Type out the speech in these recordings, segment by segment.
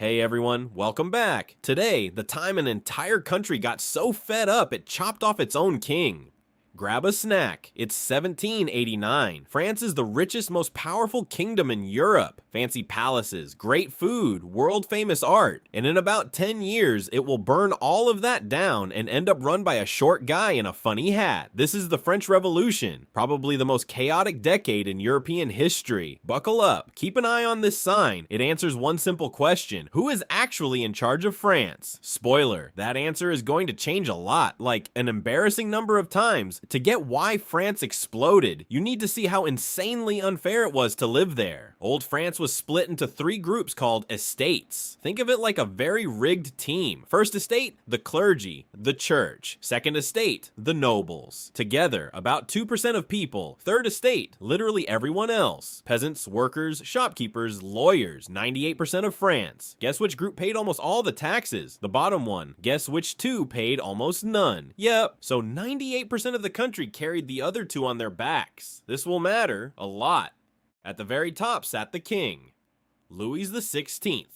Hey everyone, welcome back. Today, the time an entire country got so fed up it chopped off its own king. Grab a snack. It's 1789. France is the richest, most powerful kingdom in Europe. Fancy palaces, great food, world-famous art. And in about 10 years, it will burn all of that down and end up run by a short guy in a funny hat. This is the French Revolution, probably the most chaotic decade in European history. Buckle up. Keep an eye on this sign. It answers one simple question. Who is actually in charge of France? Spoiler, that answer is going to change a lot, like an embarrassing number of times. To get why France exploded, you need to see how insanely unfair it was to live there. Old France was split into three groups called estates. Think of it like a very rigged team. First estate, the clergy, the church. Second estate, the nobles. Together, about 2% of people. Third estate, literally everyone else. Peasants, workers, shopkeepers, lawyers, 98% of France. Guess which group paid almost all the taxes? The bottom one. Guess which two paid almost none? Yep, so 98% of the country carried the other two on their backs. This will matter a lot. At the very top sat the king, Louis XVI.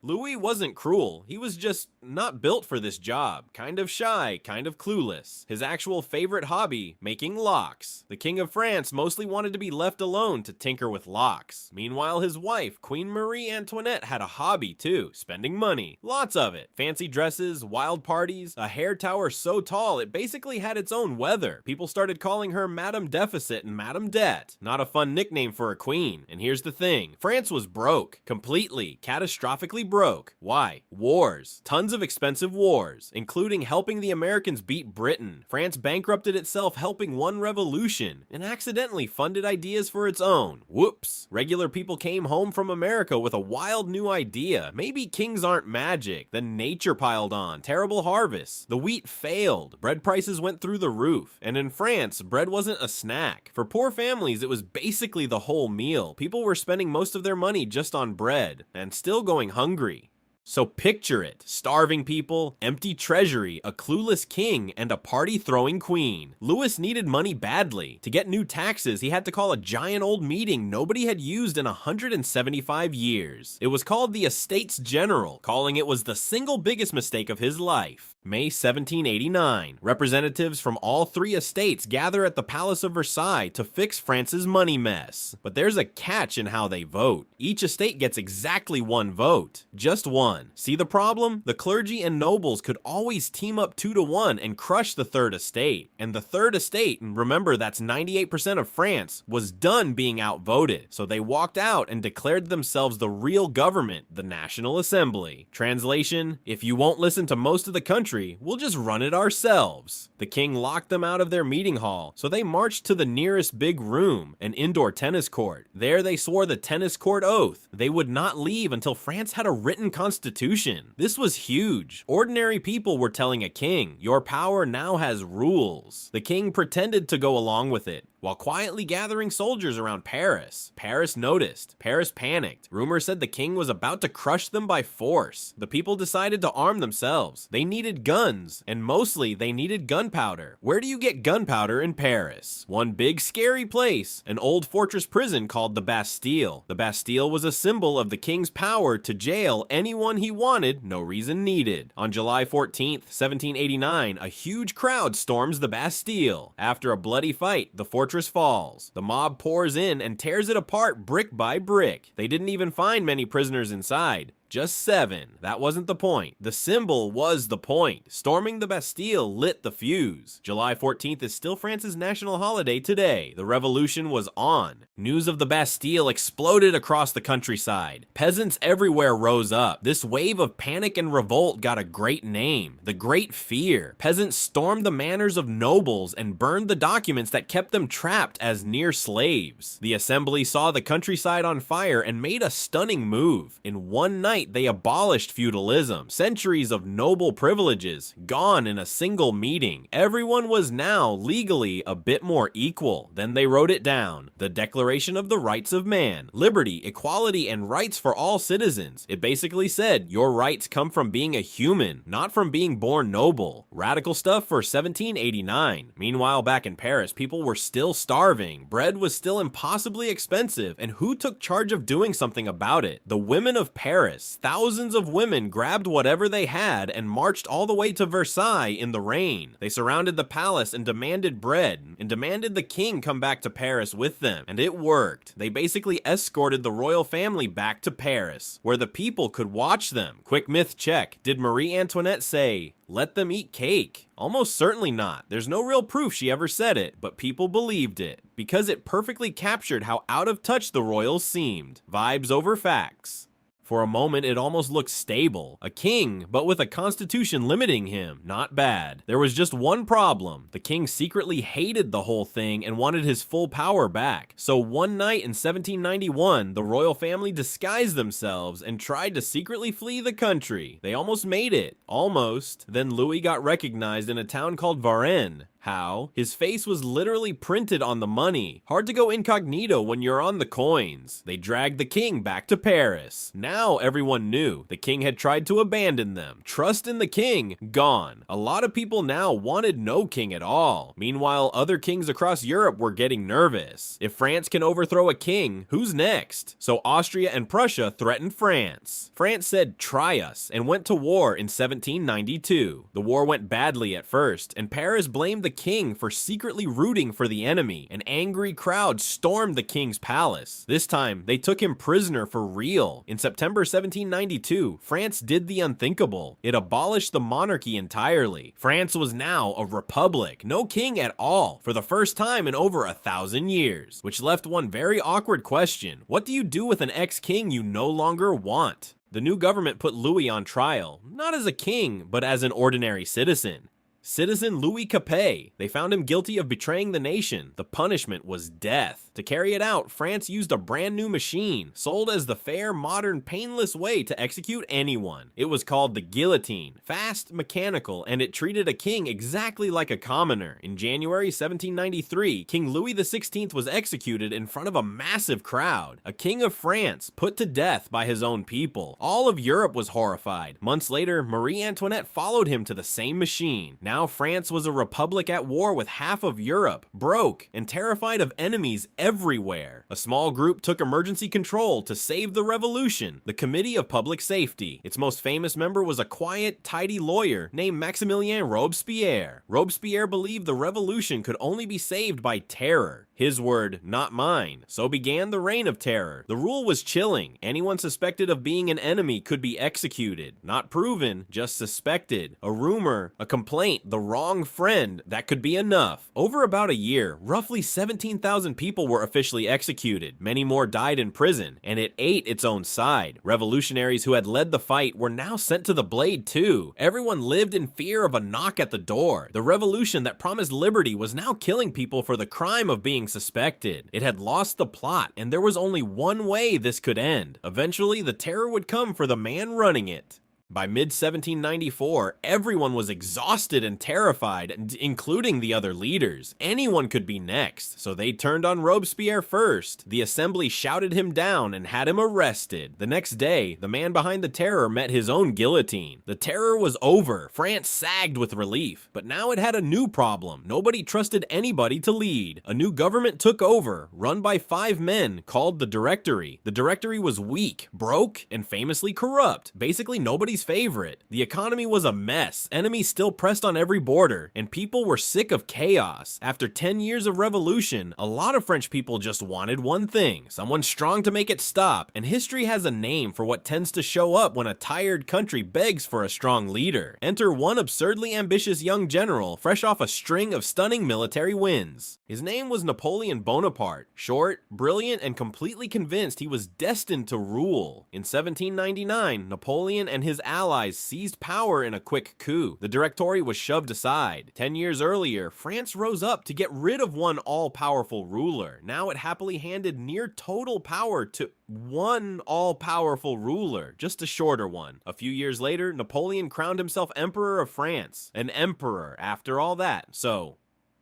Louis wasn't cruel, he was just not built for this job. Kind of shy, kind of clueless. His actual favorite hobby, making locks. The King of France mostly wanted to be left alone to tinker with locks. Meanwhile, his wife, Queen Marie Antoinette, had a hobby too, spending money. Lots of it. Fancy dresses, wild parties, a hair tower so tall it basically had its own weather. People started calling her Madame Deficit and Madame Debt. Not a fun nickname for a queen. And here's the thing, France was broke. Completely, catastrophically broke. Why? Wars. Tons of expensive wars, including helping the Americans beat Britain. France bankrupted itself helping one revolution, and accidentally funded ideas for its own. Whoops. Regular people came home from America with a wild new idea. Maybe kings aren't magic. Then nature piled on. Terrible harvests. The wheat failed. Bread prices went through the roof. And in France, bread wasn't a snack. For poor families, it was basically the whole meal. People were spending most of their money just on bread, and still going hungry. So picture it, starving people, empty treasury, a clueless king, and a party-throwing queen. Louis needed money badly. To get new taxes, he had to call a giant old meeting nobody had used in 175 years. It was called the Estates General, calling it was the single biggest mistake of his life. May 1789, representatives from all three estates gather at the Palace of Versailles to fix France's money mess. But there's a catch in how they vote. Each estate gets exactly one vote. Just one. See the problem? The clergy and nobles could always team up 2-1 and crush the third estate. And the third estate, and remember that's 98% of France, was done being outvoted. So they walked out and declared themselves the real government, the National Assembly. Translation, if you won't listen to most of the country, we'll just run it ourselves. The king locked them out of their meeting hall, so they marched to the nearest big room, an indoor tennis court. There they swore the tennis court oath. They would not leave until France had a written constitution. This was huge. Ordinary people were telling a king, your power now has rules. The king pretended to go along with it, while quietly gathering soldiers around Paris. Paris noticed. Paris panicked. Rumors said the king was about to crush them by force. The people decided to arm themselves. They needed guns, and mostly they needed gunpowder. Where do you get gunpowder in Paris? One big scary place, an old fortress prison called the Bastille. The Bastille was a symbol of the king's power to jail anyone he wanted, no reason needed. On July 14th, 1789, a huge crowd storms the Bastille. After a bloody fight, the fortress falls. The mob pours in and tears it apart brick by brick. They didn't even find many prisoners inside. Just 7. That wasn't the point. The symbol was the point. Storming the Bastille lit the fuse. July 14th is still France's national holiday today. The revolution was on. News of the Bastille exploded across the countryside. Peasants everywhere rose up. This wave of panic and revolt got a great name, the Great Fear. Peasants stormed the manors of nobles and burned the documents that kept them trapped as near slaves. The assembly saw the countryside on fire and made a stunning move. In one night, they abolished feudalism. Centuries of noble privileges gone in a single meeting. Everyone was now legally a bit more equal. Then they wrote it down. The Declaration of the Rights of Man. Liberty, equality, and rights for all citizens. It basically said your rights come from being a human, not from being born noble. Radical stuff for 1789. Meanwhile, back in Paris, people were still starving. Bread was still impossibly expensive, and who took charge of doing something about it? The women of Paris. Paris. Thousands of women grabbed whatever they had and marched all the way to Versailles in the rain. They surrounded the palace and demanded bread, and demanded the king come back to Paris with them. And it worked. They basically escorted the royal family back to Paris, where the people could watch them. Quick myth check. Did Marie Antoinette say, "Let them eat cake"? Almost certainly not. There's no real proof she ever said it, but people believed it, because it perfectly captured how out of touch the royals seemed. Vibes over facts. For a moment, it almost looked stable. A king, but with a constitution limiting him. Not bad. There was just one problem. The king secretly hated the whole thing and wanted his full power back. So one night in 1791, the royal family disguised themselves and tried to secretly flee the country. They almost made it. Almost. Then Louis got recognized in a town called Varennes. How? His face was literally printed on the money. Hard to go incognito when you're on the coins. They dragged the king back to Paris. Now everyone knew. The king had tried to abandon them. Trust in the king, gone. A lot of people now wanted no king at all. Meanwhile, other kings across Europe were getting nervous. If France can overthrow a king, who's next? So Austria and Prussia threatened France. France said, "Try us," and went to war in 1792. The war went badly at first, and Paris blamed the king for secretly rooting for the enemy. An angry crowd stormed the king's palace. This time, they took him prisoner for real. In September 1792, France did the unthinkable. It abolished the monarchy entirely. France was now a republic, no king at all, for the first time in over 1,000 years. Which left one very awkward question. What do you do with an ex-king you no longer want? The new government put Louis on trial, not as a king, but as an ordinary citizen. Citizen Louis Capet. They found him guilty of betraying the nation. The punishment was death. To carry it out, France used a brand new machine, sold as the fair, modern, painless way to execute anyone. It was called the guillotine. Fast, mechanical, and it treated a king exactly like a commoner. In January 1793, King Louis XVI was executed in front of a massive crowd. A king of France, put to death by his own people. All of Europe was horrified. Months later, Marie Antoinette followed him to the same machine. Now France was a republic at war with half of Europe, broke, and terrified of enemies everywhere. A small group took emergency control to save the revolution, the Committee of Public Safety. Its most famous member was a quiet, tidy lawyer named Maximilien Robespierre. Robespierre believed the revolution could only be saved by terror. His word, not mine. So began the reign of terror. The rule was chilling. Anyone suspected of being an enemy could be executed. Not proven, just suspected. A rumor, a complaint, the wrong friend, that could be enough. Over about a year, roughly 17,000 people were officially executed. Many more died in prison, and it ate its own side. Revolutionaries who had led the fight were now sent to the blade too. Everyone lived in fear of a knock at the door. The revolution that promised liberty was now killing people for the crime of being suspected. It had lost the plot, and there was only one way this could end. Eventually, the terror would come for the man running it. By mid-1794, everyone was exhausted and terrified, including the other leaders. Anyone could be next, so they turned on Robespierre first. The assembly shouted him down and had him arrested. The next day, the man behind the terror met his own guillotine. The terror was over. France sagged with relief, but now it had a new problem. Nobody trusted anybody to lead. A new government took over, run by 5 men, called the Directory. The Directory was weak, broke, and famously corrupt. Basically, nobody's favorite. The economy was a mess, enemies still pressed on every border, and people were sick of chaos. After 10 years of revolution, a lot of French people just wanted one thing, someone strong to make it stop, and history has a name for what tends to show up when a tired country begs for a strong leader. Enter one absurdly ambitious young general, fresh off a string of stunning military wins. His name was Napoleon Bonaparte, short, brilliant, and completely convinced he was destined to rule. In 1799, Napoleon and his allies seized power in a quick coup. The Directory was shoved aside. 10 years earlier, France rose up to get rid of one all-powerful ruler. Now it happily handed near total power to one all-powerful ruler, just a shorter one. A few years later, Napoleon crowned himself Emperor of France. An emperor after all that. So,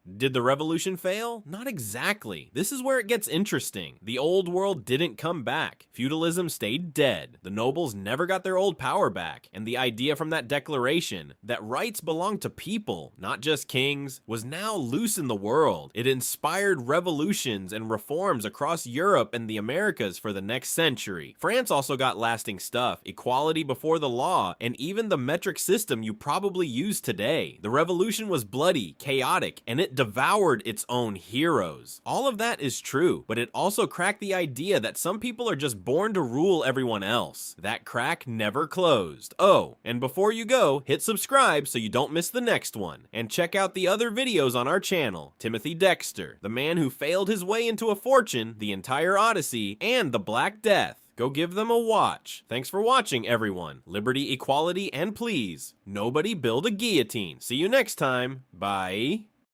Did the revolution fail? Not exactly. This is where it gets interesting. The old world didn't come back. Feudalism stayed dead. The nobles never got their old power back. And the idea from that declaration, that rights belong to people, not just kings, was now loose in the world. It inspired revolutions and reforms across Europe and the Americas for the next century. France also got lasting stuff, equality before the law, and even the metric system you probably use today. The revolution was bloody, chaotic, and it devoured its own heroes. All of that is true, but it also cracked the idea that some people are just born to rule everyone else. That crack never closed. Oh, and before you go, hit subscribe so you don't miss the next one. And check out the other videos on our channel. Timothy Dexter, the man who failed his way into a fortune, the entire Odyssey, and the Black Death. Go give them a watch. Thanks for watching, everyone. Liberty, equality, and please, nobody build a guillotine. See you next time. Bye.